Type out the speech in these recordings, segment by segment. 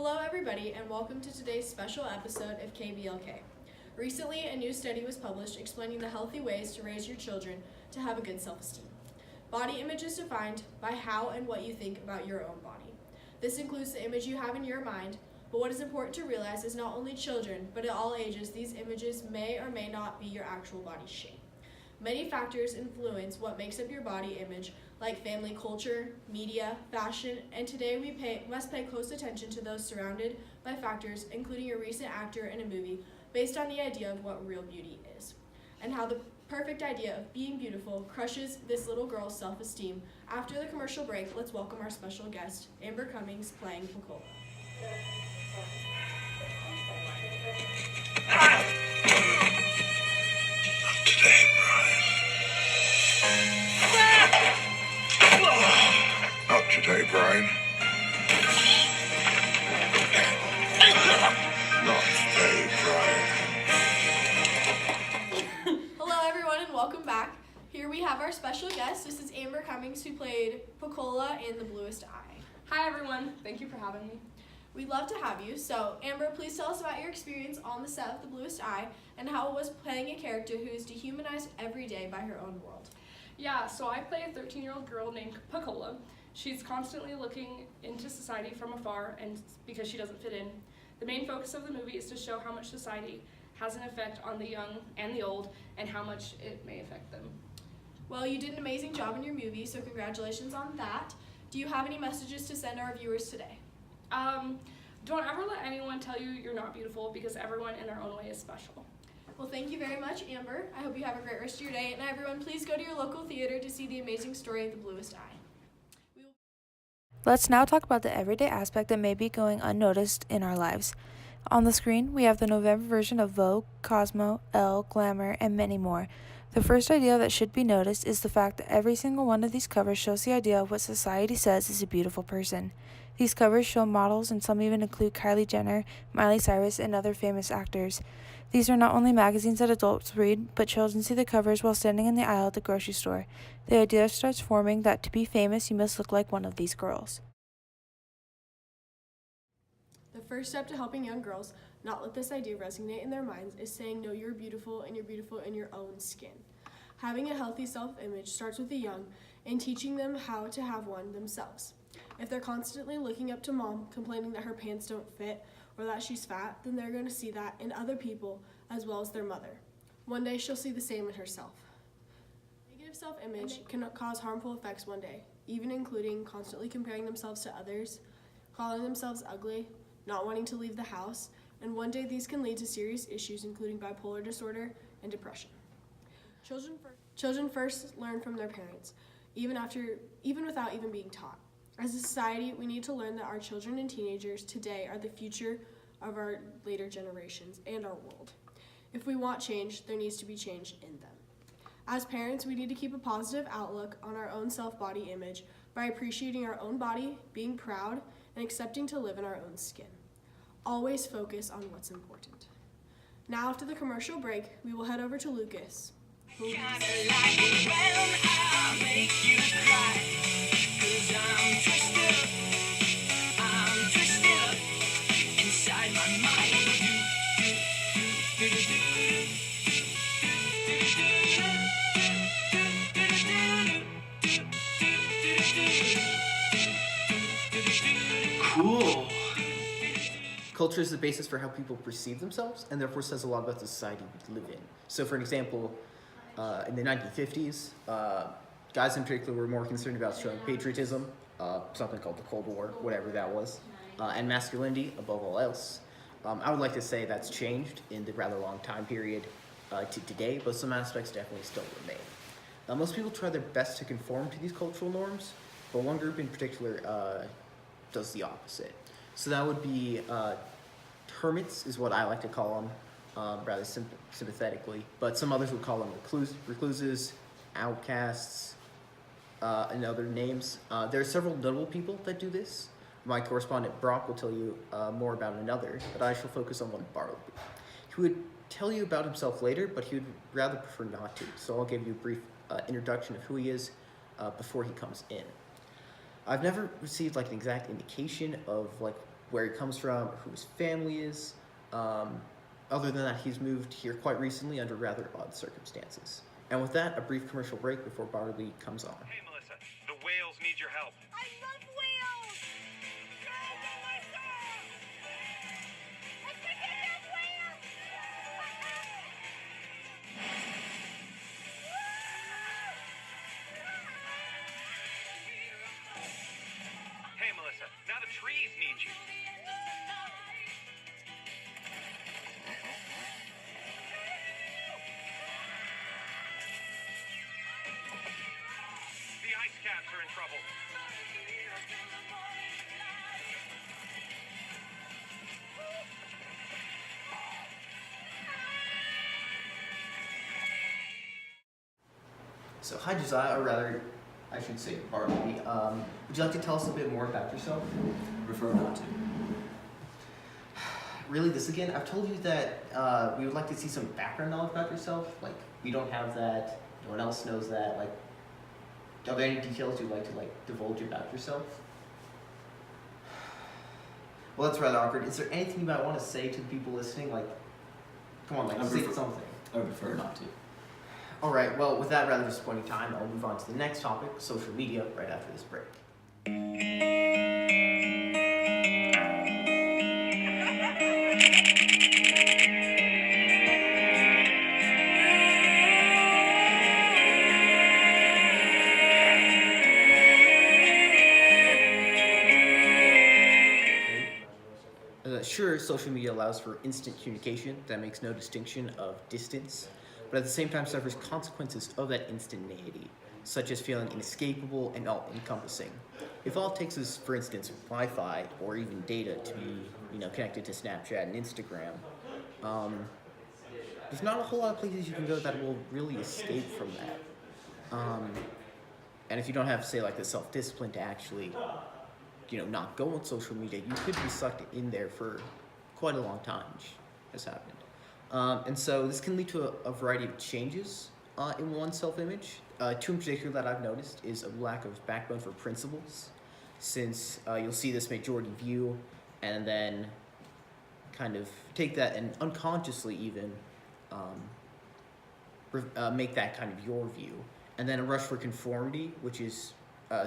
Hello everybody and welcome to today's special episode of KBLK. Recently, a new study was published explaining the healthy ways to raise your children to have a good self-esteem. Body image is defined by how and what you think about your own body. This includes the image you have in your mind, but what is important to realize is not only children, but at all ages, these images may or may not be your actual body shape. Many factors influence what makes up your body image, like family culture, media, fashion, and today we must pay close attention to those surrounded by factors, including a recent actor in a movie, based on the idea of what real beauty is, and how the perfect idea of being beautiful crushes this little girl's self-esteem. After the commercial break, let's welcome our special guest, Amber Cummings, playing Picola. Not today, Brian. Not today, Brian. Hello everyone and welcome back. Here we have our special guest. This is Amber Cummings, who played Picola in The Bluest Eye. Hi everyone, thank you for having me. We'd love to have you. So Amber, please tell us about your experience on the set of The Bluest Eye and how it was playing a character who is dehumanized every day by her own world. Yeah, so I play a 13-year-old girl named Picola. She's constantly looking into society from afar and because she doesn't fit in. The main focus of the movie is to show how much society has an effect on the young and the old and how much it may affect them. Well, you did an amazing job in your movie, so congratulations on that. Do you have any messages to send our viewers today? Don't ever let anyone tell you you're not beautiful because everyone in their own way is special. Well, thank you very much, Amber. I hope you have a great rest of your day. And everyone, please go to your local theater to see the amazing story of The Bluest Eye. Let's now talk about the everyday aspect that may be going unnoticed in our lives. On the screen, we have the November version of Vogue, Cosmo, Elle, Glamour, and many more. The first idea that should be noticed is the fact that every single one of these covers shows the idea of what society says is a beautiful person. These covers show models, and some even include Kylie Jenner, Miley Cyrus, and other famous actors. These are not only magazines that adults read, but children see the covers while standing in the aisle at the grocery store. The idea starts forming that to be famous, you must look like one of these girls. The first step to helping young girls not let this idea resonate in their minds is saying, no, you're beautiful and you're beautiful in your own skin. Having a healthy self-image starts with the young and teaching them how to have one themselves. If they're constantly looking up to mom, complaining that her pants don't fit or that she's fat, then they're going to see that in other people as well as their mother. One day she'll see the same in herself. Negative self-image can cause harmful effects one day, even including constantly comparing themselves to others, calling themselves ugly, not wanting to leave the house, and one day these can lead to serious issues including bipolar disorder and depression. Children first learn from their parents, even without even being taught. As a society, we need to learn that our children and teenagers today are the future of our later generations and our world. If we want change, there needs to be change in them. As parents, we need to keep a positive outlook on our own self-body image by appreciating our own body, being proud, and accepting to live in our own skin. Always focus on what's important. Now, after the commercial break, we will head over to Lucas. Cool. Culture is the basis for how people perceive themselves and therefore says a lot about the society we live in. So for an example, in the 1950s, guys in particular were more concerned about showing patriotism, something called the Cold War, whatever that was, and masculinity above all else. I would like to say that's changed in the rather long time period to today, but some aspects definitely still remain. Most people try their best to conform to these cultural norms, but one group in particular does the opposite. So that would be hermits is what I like to call them, rather sympathetically, but some others would call them recluses, outcasts, and other names. There are several notable people that do this. My correspondent Brock will tell you more about another, but I shall focus on one Bartleby. He would tell you about himself later, but he would rather prefer not to, so I'll give you a brief introduction of who he is before he comes in. I've never received like an exact indication of like where he comes from, who his family is. Other than that, he's moved here quite recently under rather odd circumstances. And with that, a brief commercial break before Bartleby comes on. Hey, Melissa, the whales need your help. I love whales! Go, Melissa! Let's go get that whale! Hey, Melissa, now the trees need you. The ice caps are in trouble. So, hi Josiah, or rather, I should say Bartleby. Would you like to tell us a bit more about yourself? Prefer not to. Really, this again? I've told you that we would like to see some background knowledge about yourself. Like, we don't have that. No one else knows that. Like, are there any details you'd like to divulge about yourself? Well, that's rather awkward. Is there anything you might want to say to the people listening? Like, come on, say something. I would prefer not to. All right. Well, with that rather disappointing time, I'll move on to the next topic: social media. Right after this break. Sure, social media allows for instant communication that makes no distinction of distance, but at the same time suffers consequences of that instantaneity, such as feeling inescapable and all-encompassing. If all it takes is, for instance, Wi-Fi or even data to be, connected to Snapchat and Instagram, there's not a whole lot of places you can go that will really escape from that. And if you don't have, say, the self-discipline to actually not go on social media, you could be sucked in there for quite a long time, which has happened. And so this can lead to a variety of changes in one's self-image. Two in particular that I've noticed is a lack of backbone for principles, since you'll see this majority view and then kind of take that and unconsciously even make that kind of your view. And then a rush for conformity, which is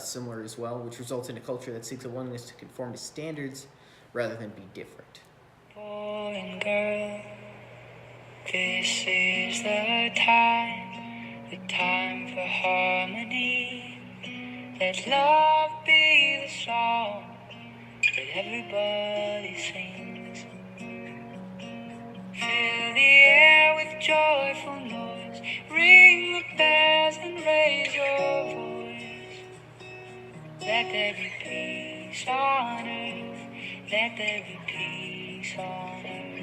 similar as well, which results in a culture that seeks a willingness to conform to standards rather than be different. Boy and girl, this is the time for harmony. Let love be the song that everybody sings. Fill the air with joyful noise, ring the bells and raise your voice. Let there be peace on earth, let there be peace on earth.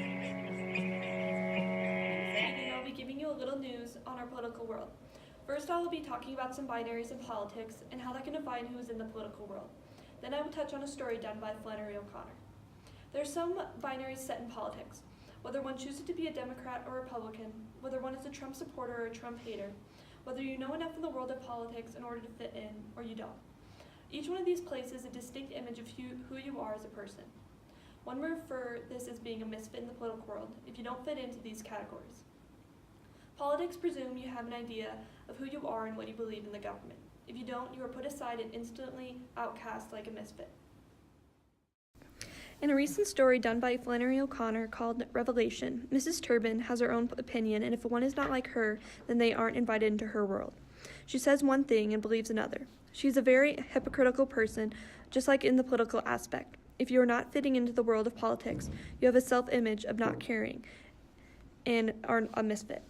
Today I'll be giving you a little news on our political world. First, I will be talking about some binaries in politics and how that can define who is in the political world. Then I will touch on a story done by Flannery O'Connor. There are some binaries set in politics, whether one chooses to be a Democrat or Republican, whether one is a Trump supporter or a Trump hater, whether you know enough in the world of politics in order to fit in or you don't. Each one of these places a distinct image of who you are as a person. One would refer this as being a misfit in the political world if you don't fit into these categories. Politics presume you have an idea of who you are and what you believe in the government. If you don't, you are put aside and instantly outcast like a misfit. In a recent story done by Flannery O'Connor called Revelation, Mrs. Turbin has her own opinion, and if one is not like her, then they aren't invited into her world. She says one thing and believes another. She's a very hypocritical person, just like in the political aspect. If you are not fitting into the world of politics, you have a self-image of not caring and are a misfit.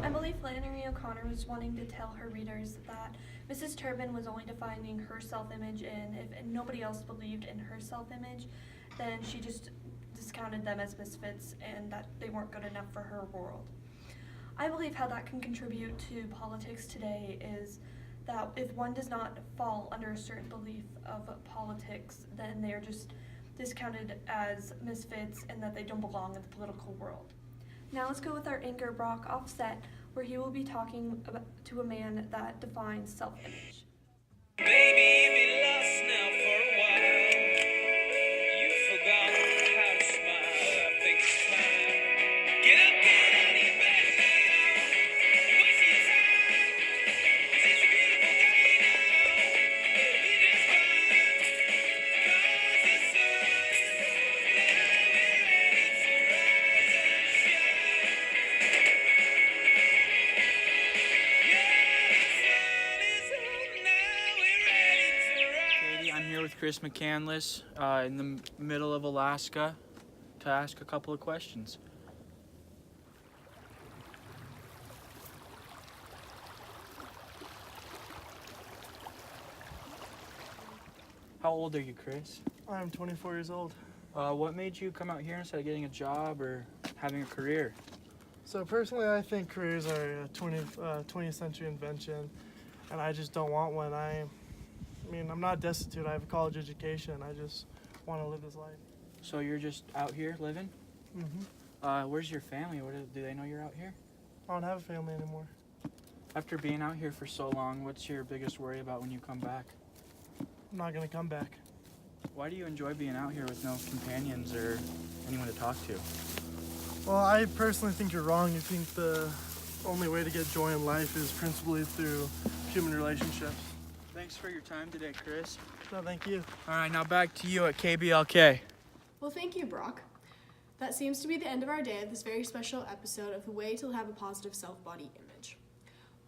I believe Flannery O'Connor was wanting to tell her readers that Mrs. Turbin was only defining her self-image, and if nobody else believed in her self-image, then she just discounted them as misfits and that they weren't good enough for her world. I believe how that can contribute to politics today is that if one does not fall under a certain belief of politics, then they are just discounted as misfits and that they don't belong in the political world. Now let's go with our anchor Brock Offset, where he will be talking to a man that defines self-image. Baby, be lost now for a while. Chris McCandless in the middle of Alaska to ask a couple of questions. How old are you, Chris? I'm 24 years old. What made you come out here instead of getting a job or having a career? So personally, I think careers are a 20th century invention, and I just don't want one. I mean, I'm not destitute. I have a college education. I just want to live this life. So you're just out here living? Mm-hmm. Where's your family? Do they know you're out here? I don't have a family anymore. After being out here for so long, what's your biggest worry about when you come back? I'm not going to come back. Why do you enjoy being out here with no companions or anyone to talk to? Well, I personally think you're wrong. You think the only way to get joy in life is principally through human relationships. Thanks for your time today, Chris. No, thank you. All right, now back to you at KBLK. Well, thank you, Brock. That seems to be the end of our day of this very special episode of The Way to Have a Positive Self-Body Image.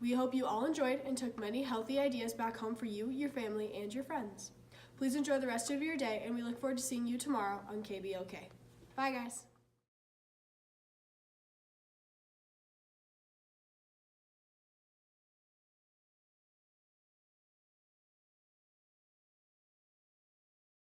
We hope you all enjoyed and took many healthy ideas back home for you, your family, and your friends. Please enjoy the rest of your day, and we look forward to seeing you tomorrow on KBLK. Bye, guys.